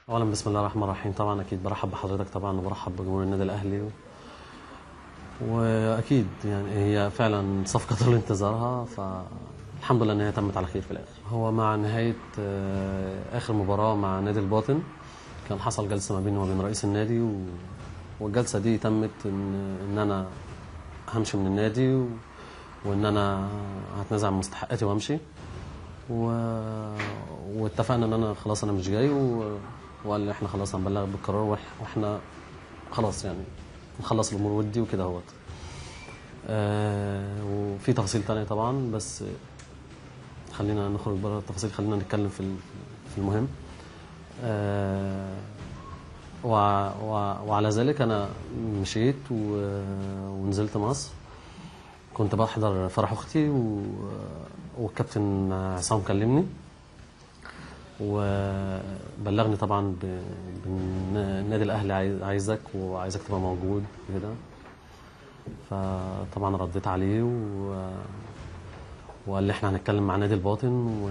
اولا بسم الله الرحمن الرحيم. طبعا اكيد برحب بحضرتك طبعا وبرحب بجمهور النادي الاهلي واكيد يعني هي فعلا صفقه طول انتظارها، فالحمد لله ان هي تمت على خير في الاخر. هو مع نهايه اخر مباراه مع نادي الباطن كان حصل جلسه ما بيني وما بين رئيس النادي والجلسه دي تمت ان انا همشي من النادي وان انا هتنازل عن مستحقاتي وامشي واتفقنا ان انا خلاص انا مش جاي وقال لي احنا خلاص هنبلغ بالقرار واحنا خلاص يعني نخلص الامور ودي وكده اهوت. وفي تفاصيل تانية طبعا، بس خلينا نخرج بره التفاصيل، خلينا نتكلم في المهم. وعلى ذلك انا مشيت ونزلت مصر. كنت بحضر فرح اختي والكابتن عصام كلمني وبلغني طبعا بالنادي الاهلي عايزك وعايزك تبقى موجود كده. فطبعا رديت عليه وقال لي احنا هنتكلم مع نادي الباطن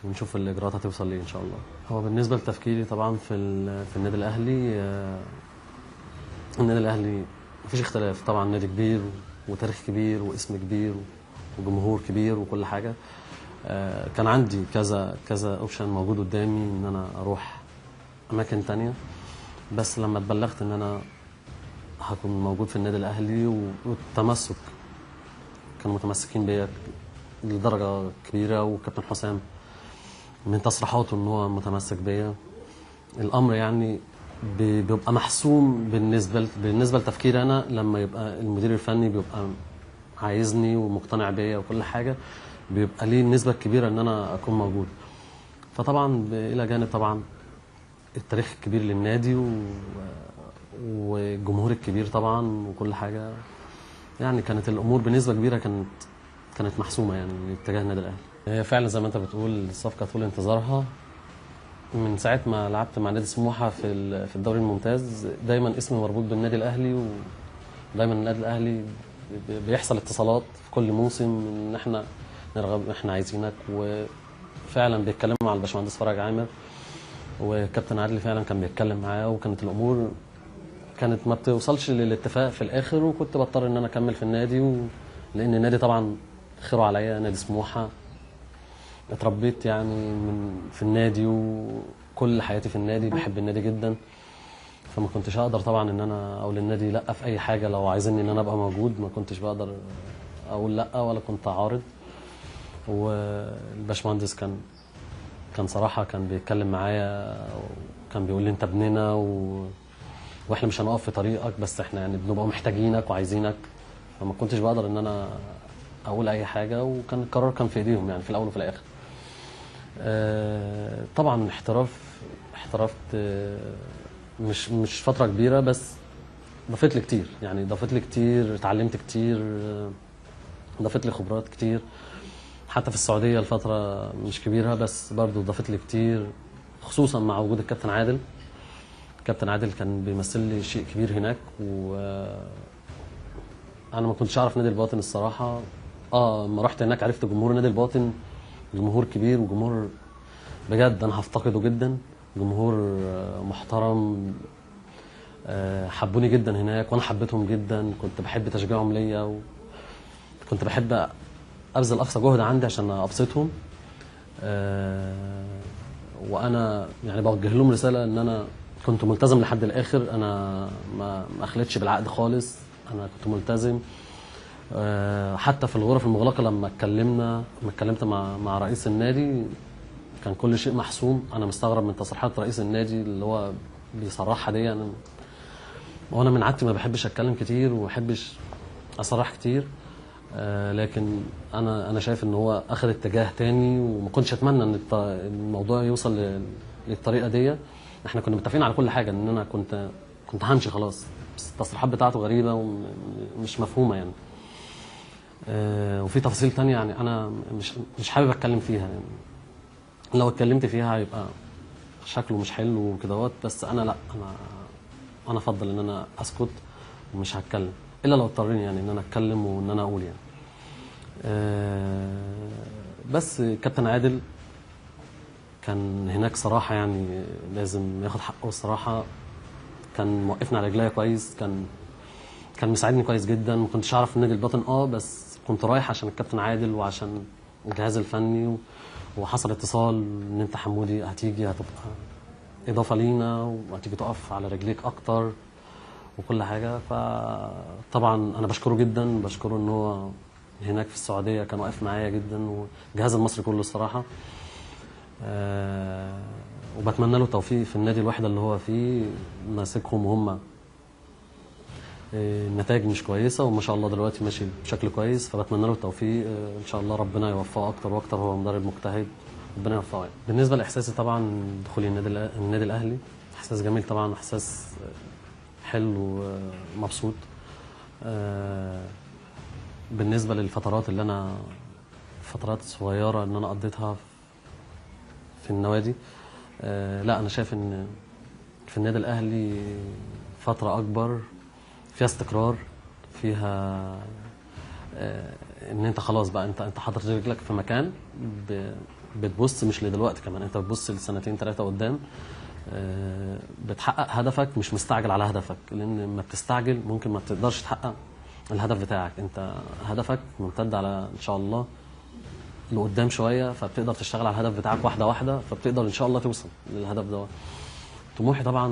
ونشوف الاجراءات هتوصل ليه ان شاء الله. هو بالنسبه لتفكيري طبعا في النادي الاهلي، النادي الاهلي مفيش اختلاف طبعا، نادي كبير وتاريخ كبير واسم كبير وجمهور كبير وكل حاجه. كان عندي كذا اوبشن موجود قدامي ان انا اروح اماكن تانية، بس لما اتبلغت ان انا هكون موجود في النادي الاهلي والتمسك كانوا متمسكين بيا لدرجه كبيره، وكابتن حسام من تصريحاته ان هو متمسك بيا، الامر يعني بيبقى محسوم بالنسبه لتفكيري انا. لما يبقى المدير الفني بيبقى عايزني ومقتنع بيا وكل حاجه، بيبقى ليه النسبه الكبيره ان انا اكون موجود. فطبعا الى جانب طبعا التاريخ الكبير للنادي والجمهور الكبير طبعا وكل حاجه، يعني كانت الامور بنسبه كبيره كانت محسومه يعني لاتجاه النادي الاهلي. هي فعلا زي ما انت بتقول الصفقه طول انتظارها من ساعه ما لعبت مع نادي سموحه في الدوري الممتاز. دايما اسمي مربوط بالنادي الاهلي، ودايما النادي الاهلي بيحصل اتصالات في كل موسم ان احنا نرغب، احنا عايزينك. وفعلا بيتكلموا مع الباشمهندس فرج عامر وكابتن عادل، فعلا كان بيتكلم معاه، وكانت الامور كانت ما بتوصلش للاتفاق في الاخر، وكنت بضطر ان انا اكمل في النادي لان النادي طبعا خيره عليا، نادي سموحه اتربيت يعني في النادي وكل حياتي في النادي، بحب النادي جدا. فما كنتش اقدر طبعا ان انا اقول للنادي لا في اي حاجه، لو عايزيني ان انا ابقى موجود ما كنتش بقدر اقول لا ولا كنت اعارض. والباشمهندس كان صراحه كان بيتكلم معايا وكان بيقول لي انت ابننا واحنا مش هنقف في طريقك، بس احنا يعني بنبقى محتاجينك وعايزينك. فما كنتش بقدر ان انا اقول اي حاجه، وكان القرار كان في ايديهم يعني في الاول وفي الاخر. طبعا احترفت مش فتره كبيره، بس ضافت لي كتير، يعني ضافت لي كتير، اتعلمت كتير، ضافت لي خبرات كتير. حتى في السعوديه الفتره مش كبيره بس برضو ضافت لي كتير، خصوصا مع وجود الكابتن عادل. الكابتن عادل كان بيمثل لي شيء كبير هناك، انا ما كنتش اعرف نادي الباطن الصراحه. لما رحت هناك عرفت جمهور نادي الباطن، جمهور كبير وجمهور بجد انا هفتقده جدا، جمهور محترم. حبوني جدا هناك وانا حبيتهم جدا، كنت بحب تشجيعهم ليا وكنت بحب ابذل اقصى جهد عندي عشان ابسطهم. وانا يعني بوجه لهم رساله ان انا كنت ملتزم لحد الاخر، انا ما اخلتش بالعقد خالص، انا كنت ملتزم. حتى في الغرف المغلقه لما اتكلمت مع رئيس النادي كان كل شيء محسوم. انا مستغرب من تصريحات رئيس النادي اللي هو بيصرحها دي. وانا من عادتي ما بحبش اتكلم كتير وما بحبش اصرح كتير، لكن انا شايف ان هو اخذ اتجاه تاني، وما كنتش اتمنى ان الموضوع يوصل للطريقه دي. احنا كنا متفقين على كل حاجه، ان انا كنت همشي خلاص، بس التصريحات بتاعته غريبه ومش مفهومه يعني. وفي تفاصيل تانية يعني انا مش حابب اتكلم فيها، يعني لو اتكلمت فيها هيبقى شكله مش حلو وكدهوت، بس انا لا، انا افضل ان انا اسكت ومش هتكلم الا لو اضطريني يعني ان انا اتكلم وان انا اقول يعني. بس كابتن عادل كان هناك صراحه يعني لازم ياخد حقه الصراحه. كان موقفنا على رجليا كويس، كان مساعدني كويس جدا. ما كنتش اعرف النادي الباطن بس كنت رايح عشان الكابتن عادل وعشان الجهاز الفني، وحصل اتصال ان انت حمودي هتيجي، هتبقى اضافه لينا وهتيجي تقف على رجليك اكتر وكل حاجه. فطبعا انا بشكره جدا، بشكره ان هو هناك في السعوديه كان واقف معايا جدا، والجهاز المصري كله الصراحه. وبتمنى له التوفيق في النادي الواحد اللي هو فيه، ماسكهم وهم النتائج مش كويسه، وما شاء الله دلوقتي ماشي بشكل كويس. فبتمنى له التوفيق ان شاء الله، ربنا يوفقه اكتر واكتر، هو مدرب مجتهد، ربنا يوفقه. بالنسبه لاحساسي طبعا دخولي النادي الاهلي احساس جميل طبعا، احساس حلو ومبسوط. بالنسبه للفترات اللي انا فترات صغيره ان انا قضيتها في النوادي، لا انا شايف ان في النادي الاهلي فتره اكبر، فيها استقرار، فيها ان انت خلاص بقى انت حاطط رجلك في مكان، بتبص مش لدلوقتي كمان، انت بتبص لسنتين ثلاثه قدام، بتحقق هدفك، مش مستعجل على هدفك، لان لما بتستعجل ممكن ما تقدرش تحقق الهدف بتاعك. انت هدفك ممتد على ان شاء الله لقدام شويه، فبتقدر تشتغل على الهدف بتاعك واحده واحده، فبتقدر ان شاء الله توصل للهدف ده. طموحي طبعا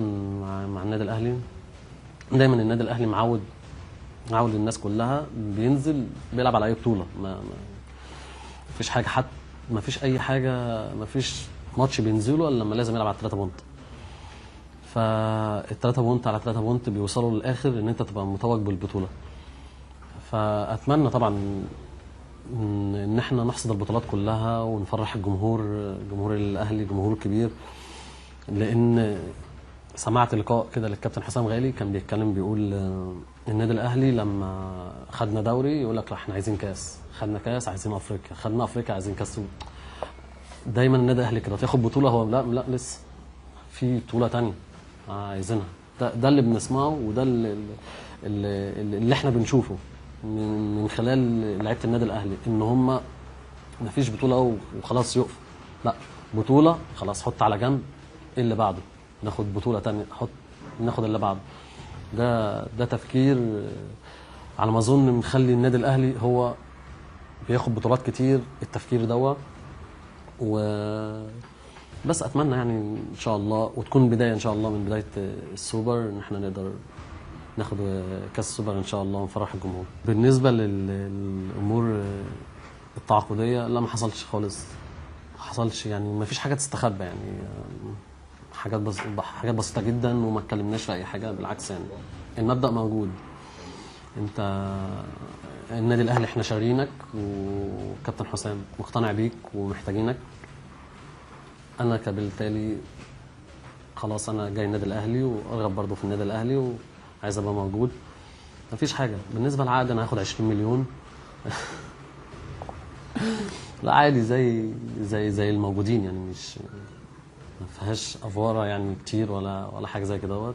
مع النادي الاهلي، دايما النادي الاهلي معود الناس كلها بينزل بيلعب على اي بطوله، ما فيش حاجه، حتى ما فيش اي حاجه، ما فيش ماتش بينزله الا لما لازم يلعب على 3 بونت. فال3 بونت على 3 بونت بيوصلوا للاخر ان انت تبقى متوج بالبطوله. فاتمنى طبعا ان احنا نحصد البطولات كلها ونفرح جمهور الاهلي، جمهور كبير. لان سمعت لقاء كده للكابتن حسام غالي كان بيتكلم، بيقول النادي الاهلي لما خدنا دوري يقول لك احنا عايزين كاس، خدنا كاس عايزين افريقيا، خدنا افريقيا عايزين كاس. دايما النادي الاهلي كده تاخد بطوله، هو لا لسه في بطوله ثانيه عايزينها. ده اللي بنسمعه، وده اللي احنا بنشوفه من خلال لعيبه النادي الاهلي، ان هم ما فيش بطوله وخلاص يقف، لا بطوله خلاص حط على جنب، ايه اللي بعده؟ ناخد بطوله ثانيه، ناخد اللي بعده. ده تفكير على ما اظن مخلي النادي الاهلي هو بياخد بطولات كتير، التفكير دوت. بس اتمنى يعني ان شاء الله، وتكون بدايه ان شاء الله من بدايه السوبر، ان احنا نقدر ناخد كاس السوبر ان شاء الله ونفرح الجمهور. بالنسبه للامور التعاقديه، لا ما حصلش خالص، ما حصلش يعني، ما فيش حاجه تستخبى يعني، حاجات بسيطه جدا، وما اتكلمناش في اي حاجه، بالعكس يعني المبدا موجود. انت النادي الاهلي احنا شارينك، وكابتن حسام مقتنع بيك ومحتاجينك. انا كبالتالي خلاص انا جاي النادي الاهلي، وارغب برضه في النادي الاهلي، وعايز ابقى موجود. مفيش حاجه بالنسبه للعقد، انا هاخد 20 مليون لا عادي زي الموجودين يعني، مش ما فيهاش افواره يعني كتير ولا حاجه زي كده.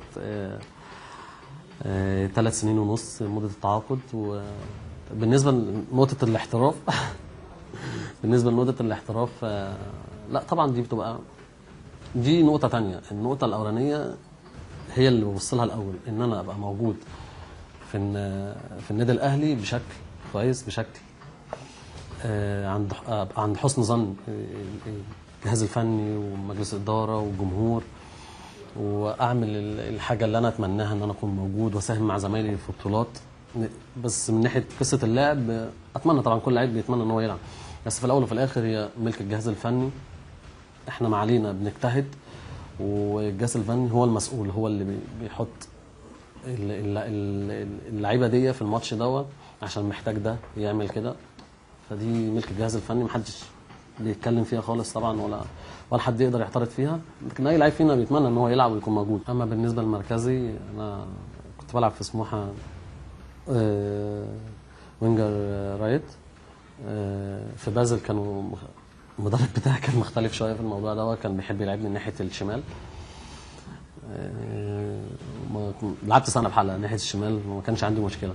3 سنين ونص مده التعاقد. وبالنسبه لنقطه الاحتراف بالنسبه لنقطه الاحتراف، لا طبعا دي نقطه تانية. النقطه الاولانيه هي اللي ببص لها الاول، ان انا ابقى موجود في النادي الاهلي بشكل كويس، بشكل عند حسن ظن الجهاز الفني ومجلس الاداره والجمهور، واعمل الحاجه اللي انا اتمناها، ان انا اكون موجود واساهم مع زمايلي في بطولات. بس من ناحيه قصه اللعب، اتمنى طبعا كل لعيب بيتمنى ان هو يلعب، بس في الاول وفي الاخر هي ملك الجهاز الفني. احنا ما علينا بنجتهد، والجهاز الفني هو المسؤول، هو اللي بيحط اللعيبه دي في الماتش دوت عشان محتاج ده يعمل كده. فدي ملك الجهاز الفني، محدش بيتكلم فيها خالص طبعا، ولا حد يقدر يعترض فيها. لكن اي لعيب فينا بيتمنى ان هو يلعب ويكون موجود. اما بالنسبه لمركزي، انا كنت بلعب في سموحه وينجر رايت. في بازل كانوا المدرب بتاعي كان مختلف شويه في الموضوع ده، كان بيحب يلعبني من ناحيه الشمال. لعبت سنه بحلقه ناحيه الشمال، وما كانش عندي مشكله.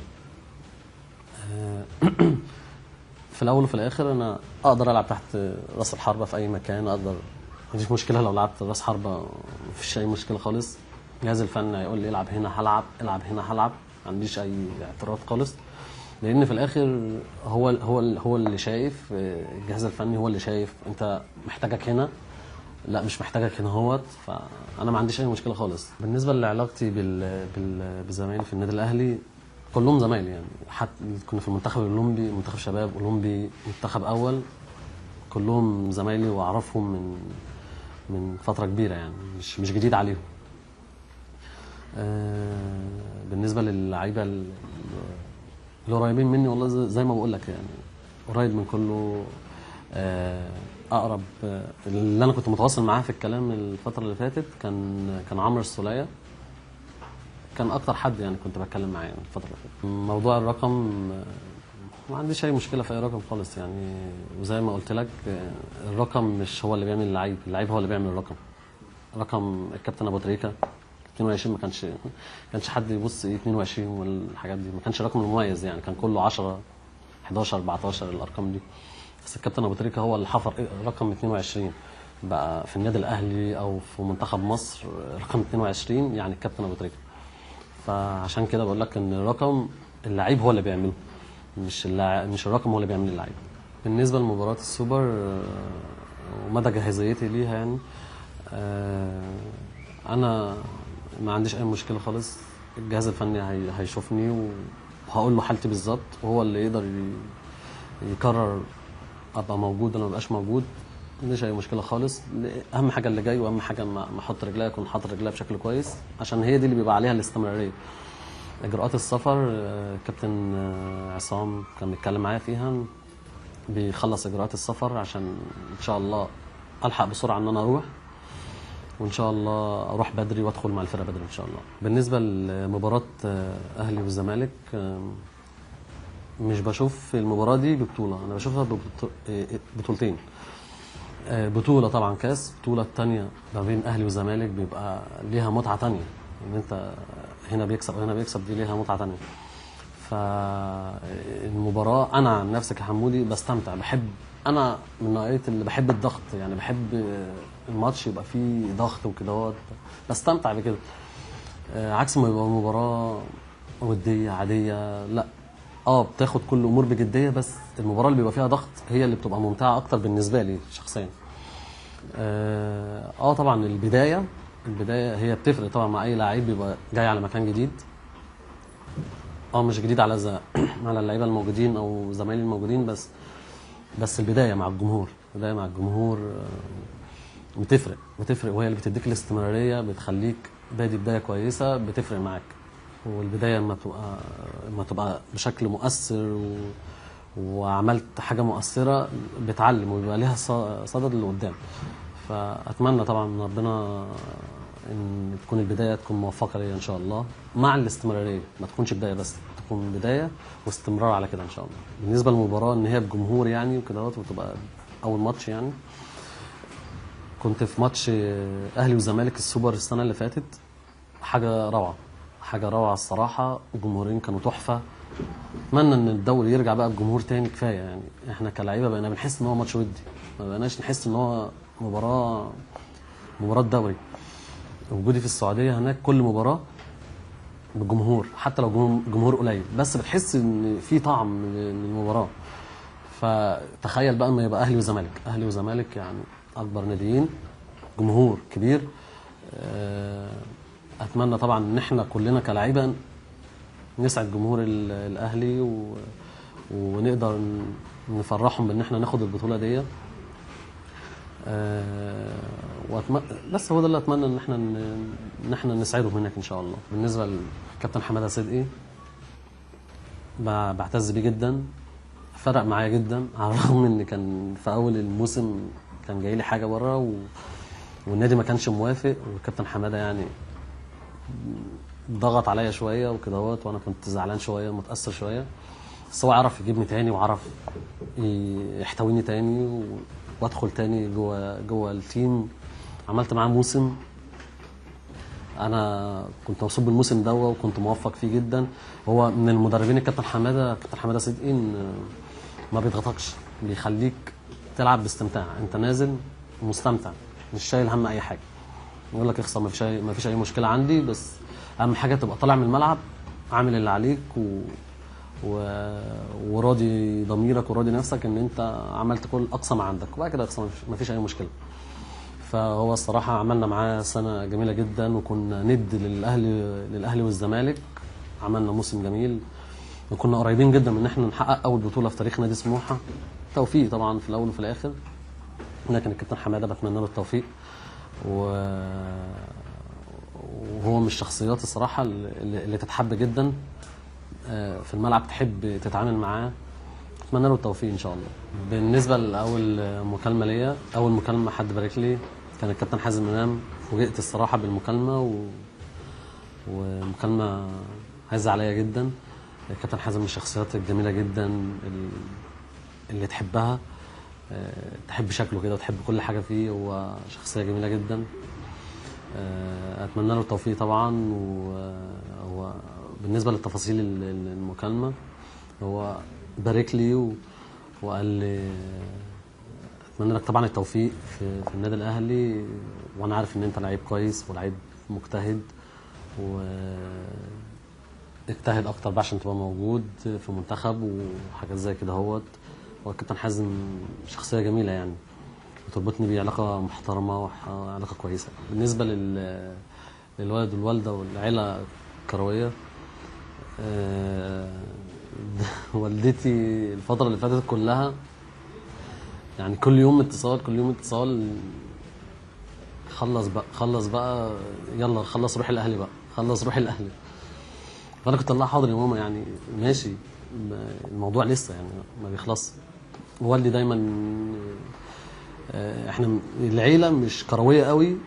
في الاول وفي الاخر انا اقدر العب تحت راس الحربه في اي مكان، اقدر عنديش مشكله لو لعبت راس حربه، مفيش اي مشكله خالص. الجهاز الفني هيقول لي العب هنا هلعب، العب هنا هلعب، ما عنديش اي اعتراض خالص. لان في الاخر هو اللي شايف، الجهاز الفني هو اللي شايف انت محتاجك هنا، لا مش محتاجك هنا اهوت. فانا ما عنديش اي مشكله خالص. بالنسبه لعلاقتي بزمايلي في النادي الاهلي، كلهم زمايلي يعني. حتى كنا في المنتخب الاولمبي، منتخب شباب اولمبي، منتخب اول، كلهم زمايلي واعرفهم من فتره كبيره يعني، مش جديد عليهم. بالنسبه للعيبه القريبين مني، والله زي ما بقول لك يعني، قريب من كله. اقرب اللي انا كنت متواصل معاه في الكلام الفتره اللي فاتت كان عمرو السولية، كان اكتر حد يعني كنت بتكلم معاه الفتره اللي فاتت. موضوع الرقم، ما عنديش اي مشكله في اي رقم خالص يعني. وزي ما قلت لك، الرقم مش هو اللي بيعمل اللعيب هو اللي بيعمل الرقم. رقم الكابتن ابو تريكه 22 ما كانش حد يبص 22 والحاجات دي، ما كانش رقم مميز يعني، كان كله 10 11 14 الارقام دي. بس الكابتن ابو تريكه هو اللي حفر رقم 22 بقى في النادي الاهلي او في منتخب مصر. رقم 22 يعني الكابتن ابو تريكه. فعشان كده بقول لك ان الرقم اللعيب هو اللي بيعمله، مش الرقم هو اللي بيعمل اللعيب. بالنسبه لمباراه السوبر ومدى جاهزيتي ليها يعني، انا ما عنديش اي مشكله خالص. الجهاز الفني هيشوفني وهقول له حالتي بالظبط، وهو اللي يقدر يقرر ابقى موجود ولا ما ابقاش موجود. ما عنديش اي مشكله خالص. اهم حاجه اللي جاي، واهم حاجه ما احط رجليا اكون حاطط رجليا بشكل كويس، عشان هي دي اللي بيبقى عليها الاستمراريه. اجراءات السفر كابتن عصام كان بيتكلم معايا فيها، بيخلص اجراءات السفر عشان ان شاء الله الحق بسرعه ان انا اروح، وان شاء الله اروح بدري وادخل مع الفرقه بدري ان شاء الله. بالنسبه لمباراه اهلي والزمالك، مش بشوف المباراه دي ببطوله، انا بشوفها بطولتين. بطوله طبعا كاس، بطوله الثانيه ما بين اهلي وزمالك بيبقى ليها متعه ثانيه، ان انت هنا بيكسب وهنا بيكسب، دي ليها متعه ثانيه. فالمباراه انا عن نفسي كحمودي بستمتع، انا من نوعيه اللي بحب الضغط يعني، بحب الماتش يبقى فيه ضغط وكده، بستمتع بكده. عكس ما يبقى مباراه وديه عاديه، لا بتاخد كل الامور بجديه، بس المباراه اللي بيبقى فيها ضغط هي اللي بتبقى ممتعه اكتر بالنسبه لي شخصيا. طبعا البدايه هي بتفرق طبعا مع اي لعيب بيبقى جاي على مكان جديد. مش جديد على على اللعيبه الموجودين او زمايلي الموجودين، بس البدايه مع الجمهور بتفرق، وهي اللي بتديك الاستمراريه، بتخليك بادي بدايه كويسه، بتفرق معاك. والبدايه لما تبقى بشكل مؤثر وعملت حاجه مؤثره، بتعلم وبيبقى ليها صدد لقدام. فاتمنى طبعا من ربنا ان تكون البدايه تكون موفقه ليا ان شاء الله، مع الاستمراريه، ما تكونش بدايه بس، تكون بدايه واستمرار على كده ان شاء الله. بالنسبه للمباراه ان هي بجمهور يعني وكده، وتبقى اول ماتش يعني، كنت في ماتش اهلي وزمالك السوبر السنه اللي فاتت، حاجه روعه الصراحه، الجمهورين كانوا تحفه. اتمنى ان الدوري يرجع بقى بجمهور تاني، كفايه يعني. احنا كلاعيبه بقينا بنحس ان هو ماتش ودي، ما بقيناش نحس ان هو مباراه دوري. وجودي في السعوديه هناك كل مباراه بالجمهور، حتى لو جمهور قليل، بس بتحس ان في طعم للمباراه. فتخيل بقى ما يبقى اهلي وزمالك يعني اكبر ناديين، جمهور كبير. اتمنى طبعا ان احنا كلنا كلاعيبه نسعد جمهور الاهلي ونقدر نفرحهم بان احنا ناخد البطوله دي. بس هو ده اللي اتمنى ان احنا نسعدهم هناك ان شاء الله. بالنسبه للكابتن حماده صدقي، بعتز بيه جدا، فرق معايا جدا، على الرغم ان كان في اول الموسم كان جاي لي حاجه بره والنادي ما كانش موافق، والكابتن حماده يعني ضغط عليا شويه وكده، وانا كنت زعلان شويه متاثر شويه، بس هو عرف يجيبني تاني وعرف يحتويني تاني وادخل تاني جوه التيم. عملت معاه موسم، انا كنت مبسوط بالموسم ده وكنت موفق فيه جدا. هو من المدربين الكابتن حماده صدقي ما بيضغطكش، بيخليك تلعب باستمتاع، انت نازل مستمتع، مش شايل هم اي حاجه. يقول لك اخسر، ما فيش اي مشكله عندي، بس اهم حاجه تبقى طالع من الملعب عامل اللي عليك وراضي ضميرك وراضي نفسك ان انت عملت كل اقصى ما عندك، وبعد كده اقصى ما فيش اي مشكله. فهو الصراحه عملنا معاه سنه جميله جدا، وكنا ند للاهلي والزمالك. عملنا موسم جميل، وكنا قريبين جدا من ان احنا نحقق اول بطوله في تاريخ نادي سموحه. توفيق طبعا في الاول وفي الاخر، لكن الكابتن حماده بتمنى له التوفيق. وهو من الشخصيات الصراحه اللي تتحب جدا في الملعب، تحب تتعامل معاه. اتمنى له التوفيق ان شاء الله. بالنسبه لاول مكالمه ليا، اول مكالمه حد بارك لي كان الكابتن حازم امام. فوجئت الصراحه بالمكالمه ومكالمه عايزه عليا جدا. الكابتن حازم من الشخصيات الجميله جدا اللي تحبها، تحب شكله كده وتحب كل حاجه فيه. هو شخصيه جميله جدا. اتمنى له التوفيق طبعا. وهو بالنسبه للتفاصيل المكالمه، هو بارك لي وقال لي اتمنى لك طبعا التوفيق في النادي الاهلي، وانا عارف ان انت لعيب كويس ولعيب مجتهد، واجتهد اكتر بقى عشان تبقى موجود في منتخب وحاجات زي كده. هو الكابتن حازم شخصيه جميله يعني، وتربطني بيه علاقه محترمه وعلاقه كويسه. بالنسبه للولد والوالده والعيله الكرويه، والدتي الفتره اللي فاتت كلها يعني كل يوم اتصال، كل يوم اتصال. خلص بقى يلا خلص روح الاهلي بقى، خلص روح الاهلي. فانا كنت الله حاضر يا ماما، يعني ماشي، الموضوع لسه يعني ما بيخلص. والدي دايما احنا العيله مش كرويه قوي،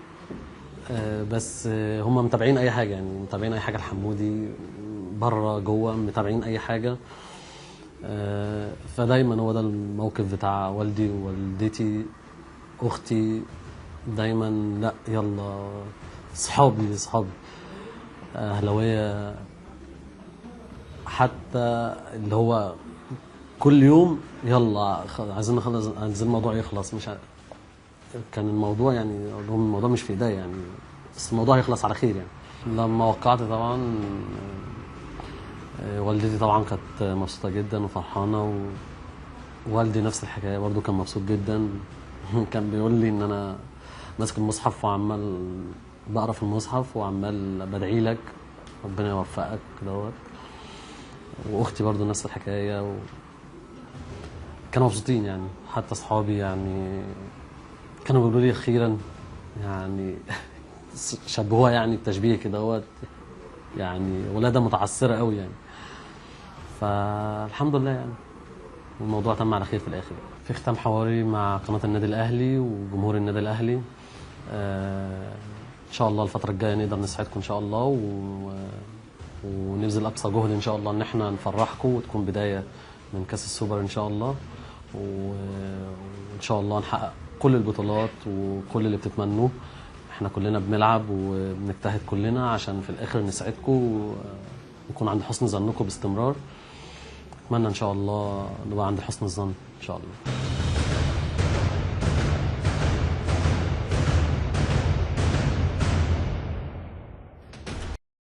بس هم متابعين اي حاجه، يعني متابعين اي حاجه الحمودي بره جوه، متابعين اي حاجه. فدايما هو ده الموقف بتاع والدي ووالدتي. اختي دايما لا يلا، صحابي اهلاويه، حتى اللي هو كل يوم يلا عايزين نخلص، عايزين الموضوع يخلص. مش كان الموضوع يعني الموضوع مش في ايديا يعني، بس الموضوع هيخلص على خير يعني. لما وقعت طبعا والدتي طبعا كانت مبسوطه جدا وفرحانه، ووالدي نفس الحكايه برضو كان مبسوط جدا. كان بيقول لي ان انا ماسك المصحف وعمال بقرا في المصحف وعمال بدعي لك ربنا يوفقك دوت. واختي برضو نفس الحكايه كانوا مبسوطين يعني. حتى اصحابي يعني كانوا بيقولوا لي اخيرا، يعني شبهوها يعني بتشبيه كده يعني ولاده متعثره قوي يعني. فالحمد لله يعني الموضوع تم على خير في الاخر. في ختام حواري مع قناه النادي الاهلي وجمهور النادي الاهلي، ان شاء الله الفتره الجايه نقدر نسعدكم ان شاء الله، ونبذل اقصى جهد ان شاء الله ان احنا نفرحكم وتكون بدايه من كاس السوبر ان شاء الله. وان شاء الله نحقق كل البطولات وكل اللي بتتمنوه. احنا كلنا بنلعب وبنجتهد كلنا عشان في الاخر نسعدكم ونكون عند حسن ظنكم باستمرار. اتمنى ان شاء الله نبقى عند حسن الظن ان شاء الله.